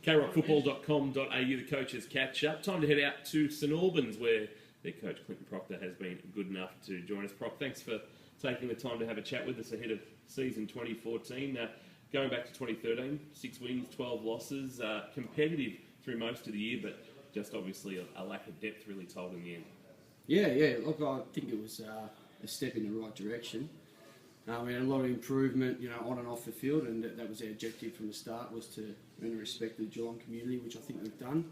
krockfootball.com.au, the coaches catch up. Time to head out to St Albans, where their coach Clinton Proctor has been good enough to join us. Proc, thanks for taking the time to have a chat with us ahead of season 2014. Going back to 2013, 6 wins, 12 losses, competitive through most of the year, but just obviously a lack of depth really told in the end. Yeah. Look, I think it was a step in the right direction. We had a lot of improvement, on and off the field, and that was our objective from the start, was to earn the respect of the Geelong community, which I think we've done.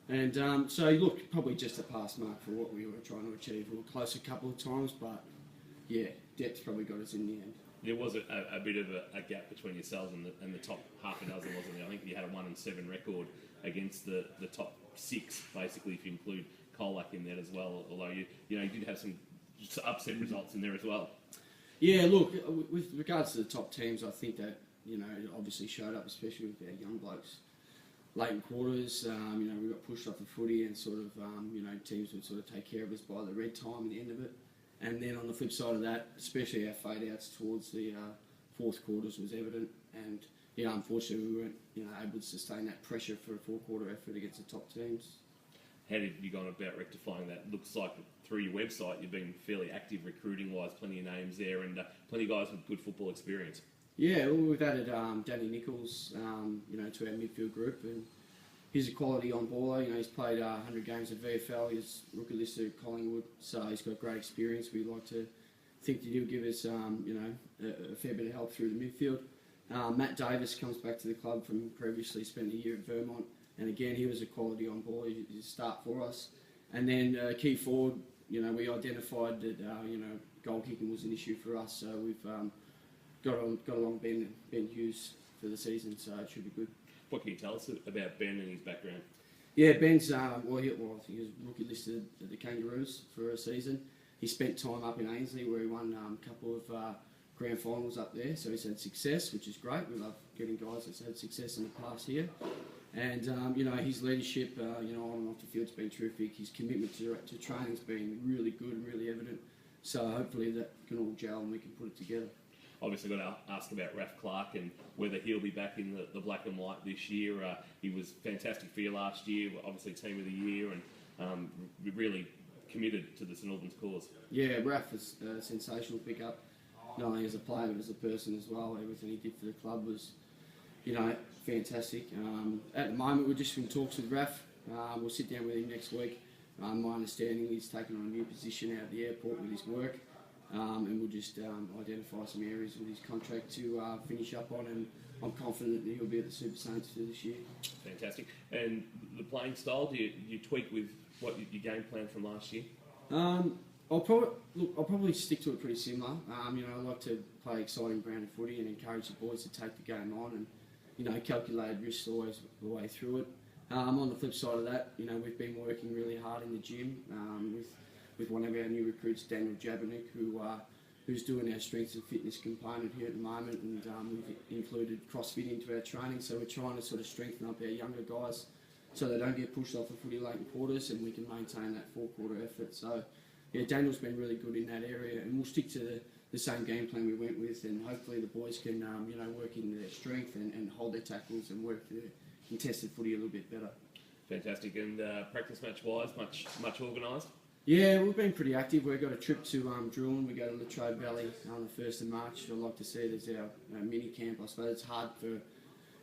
And so, look, probably just a pass mark for what we were trying to achieve. We were close a couple of times, but yeah, depth probably got us in the end. There was a bit of a gap between yourselves and the top half a dozen, wasn't there? I think you had a 1-7 record against the top 6, basically, if you include Colac in that as well. Although you did have some upset results in there as well. Yeah, look, with regards to the top teams, I think that it obviously showed up, especially with our young blokes. Late in quarters, we got pushed off the footy, and sort of teams would sort of take care of us by the red time at the end of it. And then on the flip side of that, especially our fade outs towards the fourth quarters was evident. And unfortunately, we weren't able to sustain that pressure for a 4-quarter effort against the top teams. How did you go about rectifying that? Looks like through your website you've been fairly active recruiting-wise, plenty of names there, and plenty of guys with good football experience. Yeah, well, we've added Danny Nichols, to our midfield group, and he's a quality on baller. He's played 100 games at VFL. He's rookie listed at Collingwood, so he's got great experience. We like to think that he'll give us, a fair bit of help through the midfield. Matt Davis comes back to the club from previously spent a year at Vermont, and again he was a quality on ball. He's a start for us. And then key forward, we identified that goal kicking was an issue for us, so we've got along Ben Hughes for the season, so it should be good. What can you tell us about Ben and his background? Yeah, Ben's I think he was rookie listed at the Kangaroos for a season. He spent time up in Ainslie, where he won a couple of grand finals up there, so he's had success, which is great. We love getting guys that's had success in the past here. And his leadership, on and off the field's been terrific. His commitment to training's been really good and really evident. So hopefully that can all gel and we can put it together. Obviously got to ask about Raph Clark and whether he'll be back in the black and white this year. He was fantastic for you last year, obviously team of the year, and really committed to the St Albans cause. Yeah, Raph was a sensational pickup, not only as a player but as a person as well. Everything he did for the club was, fantastic. At the moment we're just in talks with Raph. We'll sit down with him next week. My understanding he's taken on a new position out at the airport with his work. And we'll just identify some areas with his contract to finish up on, and I'm confident that he'll be at the Super Saints for this year. Fantastic. And the playing style, do you tweak with what your game plan from last year? I'll probably stick to it pretty similar. I like to play exciting brand of footy and encourage the boys to take the game on, and calculated risks always the way through it. On the flip side of that, we've been working really hard in the gym with one of our new recruits, Daniel Jabanik, who's doing our strength and fitness component here at the moment, and we've included CrossFit into our training, so we're trying to sort of strengthen up our younger guys so they don't get pushed off the footy late in quarters, and we can maintain that 4-quarter effort. So yeah, Daniel's been really good in that area, and we'll stick to the same game plan we went with, and hopefully the boys can work in their strength and hold their tackles and work their contested footy a little bit better. Fantastic. And practice match wise, much organised? Yeah, we've been pretty active. We've got a trip to Drouin. We go to Latrobe Valley on the 1st of March. I'd like to see it as our mini camp. I suppose it's hard for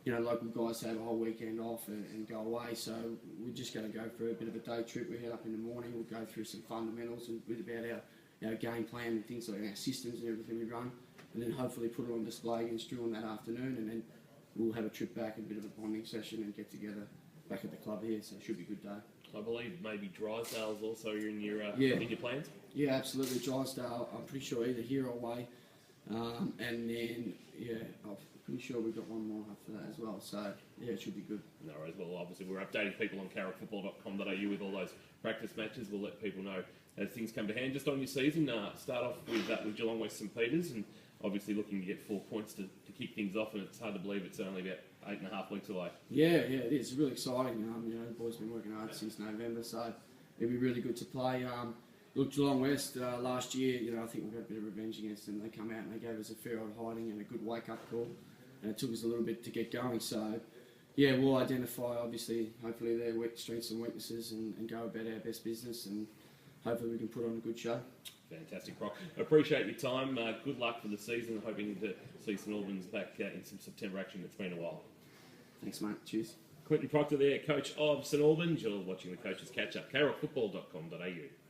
local guys to have a whole weekend off and go away. So we're just going to go for a bit of a day trip. We head up in the morning. We'll go through some fundamentals and a bit about our game plan and things like our systems and everything we run, and then hopefully put it on display against Drouin that afternoon, and then we'll have a trip back, a bit of a bonding session, and get together back at the club here. So it should be a good day. I believe maybe Drysdale's also in your plans? Yeah, absolutely. Drysdale, I'm pretty sure either here or away. And then, I'm pretty sure we've got one more after that as well. So, yeah, it should be good. No worries. Well, obviously, we're updating people on krockfootball.com.au with all those practice matches. We'll let people know as things come to hand. Just on your season, start off with Geelong West St Peters, and obviously looking to get 4 points to kick things off, and it's hard to believe it's only about 8.5 weeks away. Yeah, it is. It's really exciting. The boys have been working hard since November, so it'll be really good to play. Look, Geelong West last year, I think we got a bit of revenge against them. They come out and they gave us a fair old hiding and a good wake-up call, and it took us a little bit to get going. So, yeah, we'll identify, obviously, hopefully their strengths and weaknesses and go about our best business, and hopefully we can put on a good show. Fantastic, Proc. Appreciate your time. Good luck for the season. Hoping to see St Albans back in some September action. It's been a while. Thanks, mate. Cheers. Clinton Proctor there, coach of St Albans. You're watching the Coaches Catch Up, krofootball.com.au.